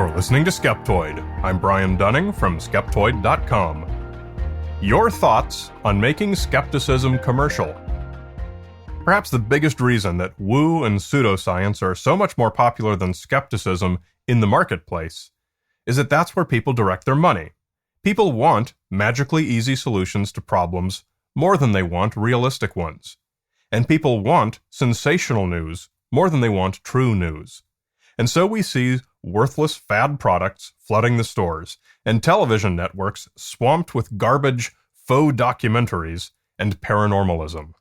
You're listening to Skeptoid. I'm Brian Dunning from Skeptoid.com. Your thoughts on making skepticism commercial. Perhaps the biggest reason that woo and pseudoscience are so much more popular than skepticism in the marketplace is that that's where people direct their money. People want magically easy solutions to problems more than they want realistic ones. And people want sensational news more than they want true news. And so we see worthless fad products flooding the stores, and television networks swamped with garbage, faux documentaries, and paranormalism.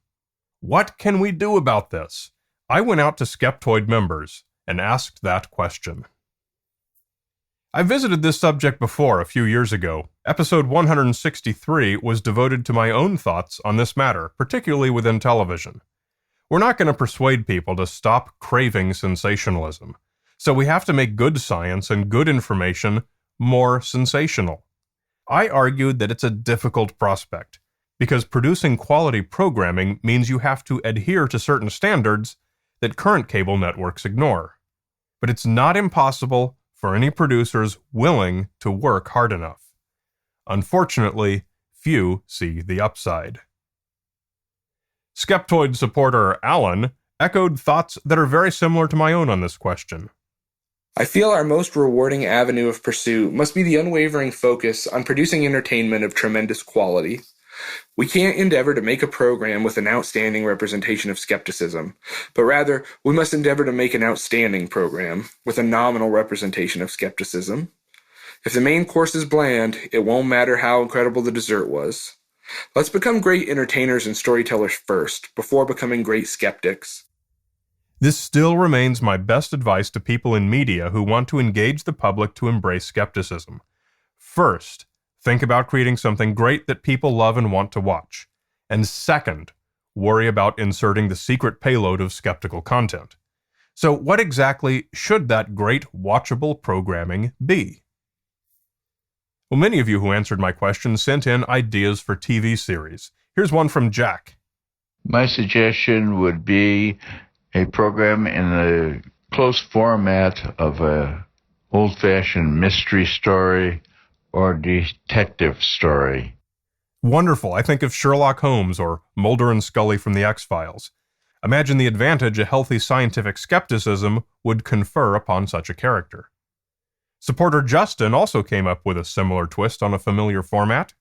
What can we do about this? I went out to Skeptoid members and asked that question. I visited this subject before a few years ago. Episode 163 was devoted to my own thoughts on this matter, particularly within television. We're not going to persuade people to stop craving sensationalism. So we have to make good science and good information more sensational. I argued that it's a difficult prospect, because producing quality programming means you have to adhere to certain standards that current cable networks ignore. But it's not impossible for any producers willing to work hard enough. Unfortunately, few see the upside. Skeptoid supporter Alan echoed thoughts that are very similar to my own on this question. I feel our most rewarding avenue of pursuit must be the unwavering focus on producing entertainment of tremendous quality. We can't endeavor to make a program with an outstanding representation of skepticism, but rather we must endeavor to make an outstanding program with a nominal representation of skepticism. If the main course is bland, it won't matter how incredible the dessert was. Let's become great entertainers and storytellers first, before becoming great skeptics. This still remains my best advice to people in media who want to engage the public to embrace skepticism. First, think about creating something great that people love and want to watch. And second, worry about inserting the secret payload of skeptical content. So what exactly should that great watchable programming be? Well, many of you who answered my question sent in ideas for TV series. Here's one from Jack. My suggestion would be a program in the close format of a old-fashioned mystery story or detective story. Wonderful. I think of Sherlock Holmes or Mulder and Scully from the X-Files. Imagine the advantage a healthy scientific skepticism would confer upon such a character. Supporter Justin also came up with a similar twist on a familiar format.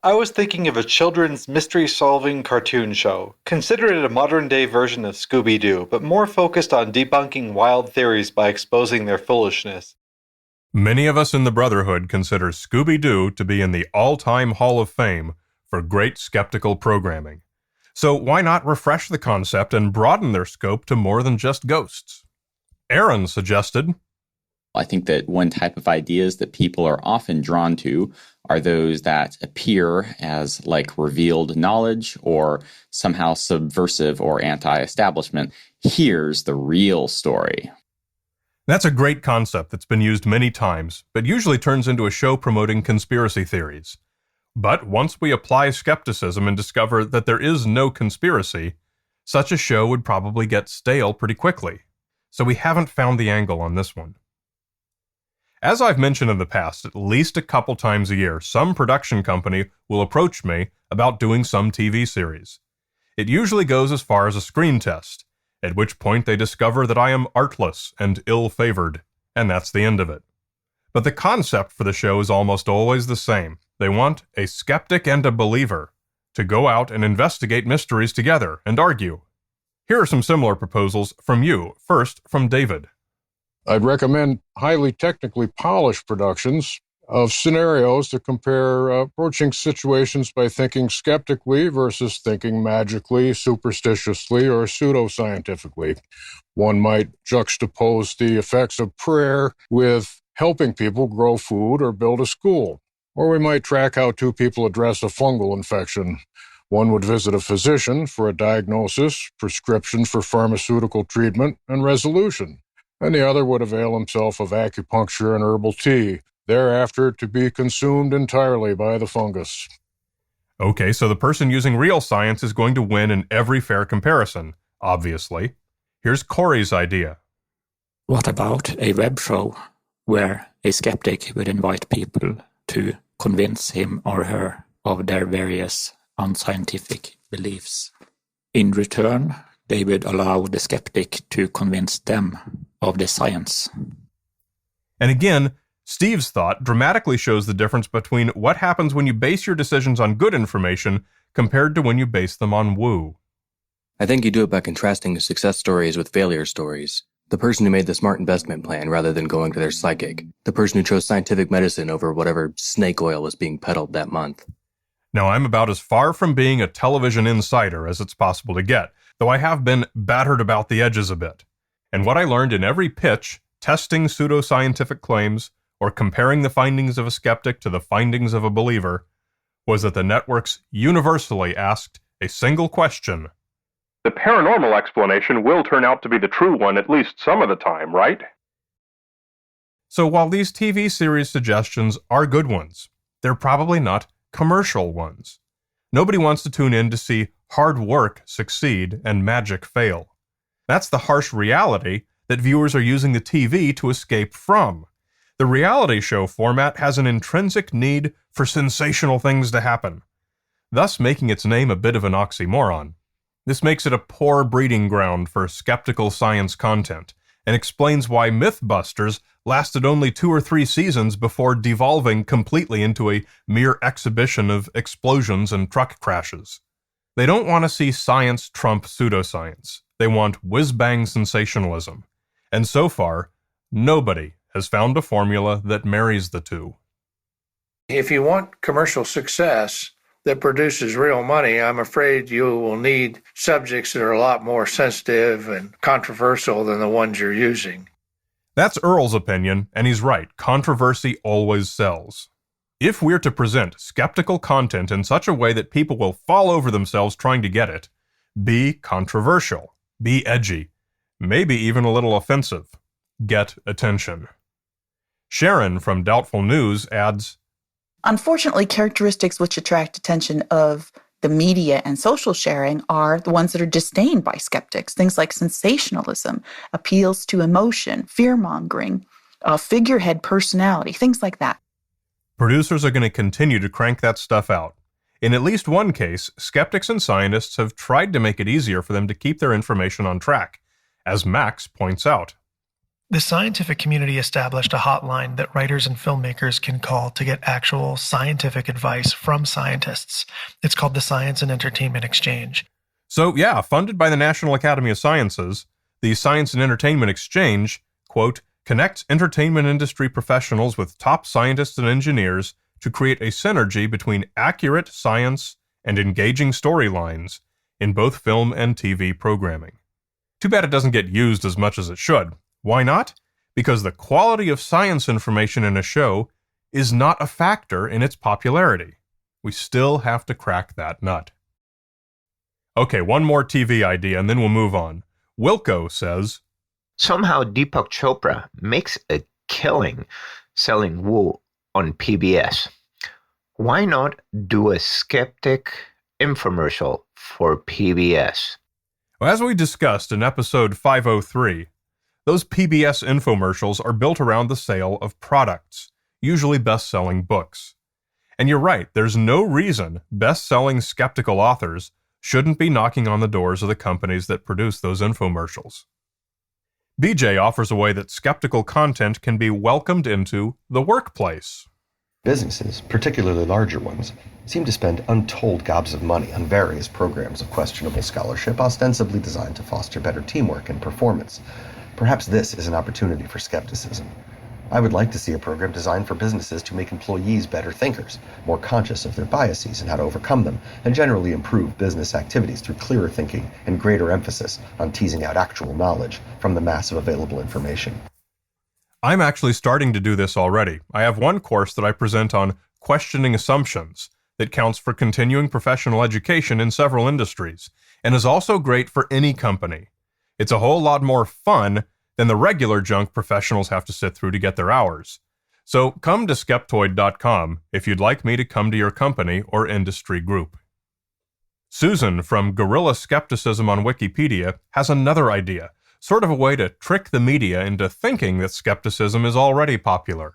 I was thinking of a children's mystery-solving cartoon show. Consider it a modern-day version of Scooby-Doo, but more focused on debunking wild theories by exposing their foolishness. Many of us in the Brotherhood consider Scooby-Doo to be in the all-time Hall of Fame for great skeptical programming. So why not refresh the concept and broaden their scope to more than just ghosts? Aaron suggested, I think that one type of ideas that people are often drawn to are those that appear as like revealed knowledge or somehow subversive or anti-establishment. Here's the real story. That's a great concept that's been used many times, but usually turns into a show promoting conspiracy theories. But once we apply skepticism and discover that there is no conspiracy, such a show would probably get stale pretty quickly. So we haven't found the angle on this one. As I've mentioned in the past, at least a couple times a year, some production company will approach me about doing some TV series. It usually goes as far as a screen test, at which point they discover that I am artless and ill-favored, and that's the end of it. But the concept for the show is almost always the same. They want a skeptic and a believer to go out and investigate mysteries together and argue. Here are some similar proposals from you. First, from David. I'd recommend highly technically polished productions of scenarios to compare approaching situations by thinking skeptically versus thinking magically, superstitiously, or pseudoscientifically. One might juxtapose the effects of prayer with helping people grow food or build a school. Or we might track how two people address a fungal infection. One would visit a physician for a diagnosis, prescription for pharmaceutical treatment, and resolution. And the other would avail himself of acupuncture and herbal tea, thereafter to be consumed entirely by the fungus. Okay, so the person using real science is going to win in every fair comparison, obviously. Here's Corey's idea. What about a web show? where a skeptic would invite people to convince him or her of their various unscientific beliefs. In return, they would allow the skeptic to convince them of the science. And again, Steve's thought dramatically shows the difference between what happens when you base your decisions on good information compared to when you base them on woo. I think you do it by contrasting success stories with failure stories. The person who made the smart investment plan rather than going to their psychic. The person who chose scientific medicine over whatever snake oil was being peddled that month. Now, I'm about as far from being a television insider as it's possible to get, though I have been battered about the edges a bit. And what I learned in every pitch, testing pseudoscientific claims, or comparing the findings of a skeptic to the findings of a believer, was that the networks universally asked a single question. The paranormal explanation will turn out to be the true one at least some of the time, right? So while these TV series suggestions are good ones, they're probably not commercial ones. Nobody wants to tune in to see hard work succeed and magic fail. That's the harsh reality that viewers are using the TV to escape from. The reality show format has an intrinsic need for sensational things to happen, thus making its name a bit of an oxymoron. This makes it a poor breeding ground for skeptical science content, and explains why Mythbusters lasted only 2 or 3 seasons before devolving completely into a mere exhibition of explosions and truck crashes. They don't want to see science trump pseudoscience. They want whiz-bang sensationalism. And so far, nobody has found a formula that marries the two. If you want commercial success that produces real money, I'm afraid you will need subjects that are a lot more sensitive and controversial than the ones you're using. That's Earl's opinion, and he's right. Controversy always sells. If we're to present skeptical content in such a way that people will fall over themselves trying to get it, be controversial, be edgy, maybe even a little offensive. Get attention. Sharon from Doubtful News adds, unfortunately, characteristics which attract attention of the media and social sharing are the ones that are disdained by skeptics. Things like sensationalism, appeals to emotion, fear-mongering, figurehead personality, things like that. Producers are going to continue to crank that stuff out. In at least one case, skeptics and scientists have tried to make it easier for them to keep their information on track, as Max points out. The scientific community established a hotline that writers and filmmakers can call to get actual scientific advice from scientists. It's called the Science and Entertainment Exchange. So yeah, funded by the National Academy of Sciences, the Science and Entertainment Exchange, quote, connects entertainment industry professionals with top scientists and engineers to create a synergy between accurate science and engaging storylines in both film and TV programming. Too bad it doesn't get used as much as it should. Why not? Because the quality of science information in a show is not a factor in its popularity. We still have to crack that nut. Okay, one more TV idea and then we'll move on. Wilco says, somehow Deepak Chopra makes a killing selling woo on PBS. Why not do a skeptic infomercial for PBS? Well, as we discussed in episode 503, those PBS infomercials are built around the sale of products, usually best-selling books. And you're right, there's no reason best-selling skeptical authors shouldn't be knocking on the doors of the companies that produce those infomercials. BJ offers a way that skeptical content can be welcomed into the workplace. Businesses, particularly larger ones, seem to spend untold gobs of money on various programs of questionable scholarship ostensibly designed to foster better teamwork and performance. Perhaps this is an opportunity for skepticism. I would like to see a program designed for businesses to make employees better thinkers, more conscious of their biases and how to overcome them, and generally improve business activities through clearer thinking and greater emphasis on teasing out actual knowledge from the mass of available information. I'm actually starting to do this already. I have one course that I present on questioning assumptions that counts for continuing professional education in several industries, and is also great for any company. It's a whole lot more fun than the regular junk professionals have to sit through to get their hours. So come to Skeptoid.com if you'd like me to come to your company or industry group. Susan from Guerrilla Skepticism on Wikipedia has another idea, sort of a way to trick the media into thinking that skepticism is already popular.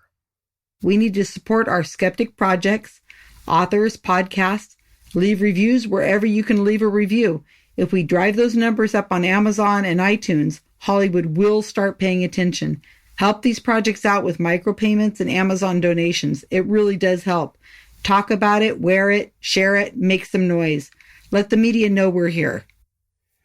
We need to support our skeptic projects, authors, podcasts, leave reviews wherever you can leave a review. If we drive those numbers up on Amazon and iTunes, Hollywood will start paying attention. Help these projects out with micropayments and Amazon donations. It really does help. Talk about it, wear it, share it, make some noise. Let the media know we're here.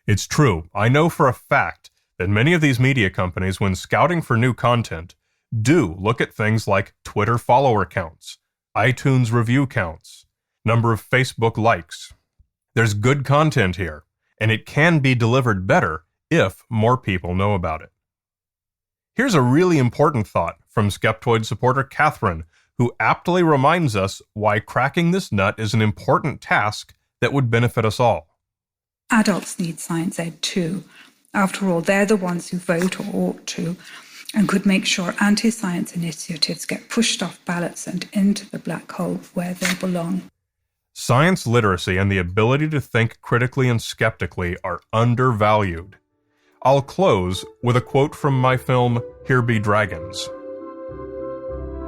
It's true. I know for a fact that many of these media companies, when scouting for new content, do look at things like Twitter follower counts, iTunes review counts, number of Facebook likes. There's good content here, and it can be delivered better if more people know about it. Here's a really important thought from Skeptoid supporter Catherine, who aptly reminds us why cracking this nut is an important task that would benefit us all. Adults need science ed too. After all, they're the ones who vote or ought to, and could make sure anti-science initiatives get pushed off ballots and into the black hole where they belong. Science literacy and the ability to think critically and skeptically are undervalued. I'll close with a quote from my film, Here Be Dragons.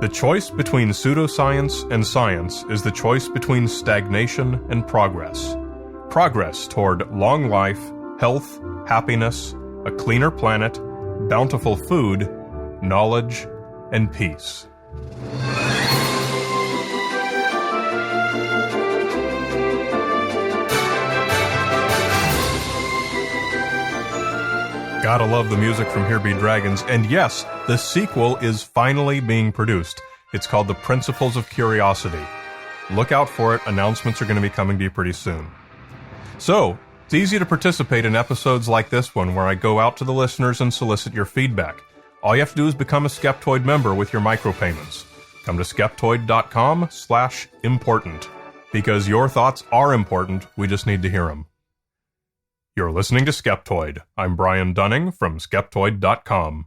The choice between pseudoscience and science is the choice between stagnation and progress. Progress toward long life, health, happiness, a cleaner planet, bountiful food, knowledge, and peace. Gotta love the music from Here Be Dragons, and yes, the sequel is finally being produced. It's called The Principles of Curiosity. Look out for it, announcements are going to be coming to you pretty soon. So, it's easy to participate in episodes like this one where I go out to the listeners and solicit your feedback. All you have to do is become a Skeptoid member with your micropayments. Come to skeptoid.com/important. Because your thoughts are important, we just need to hear them. You're listening to Skeptoid. I'm Brian Dunning from Skeptoid.com.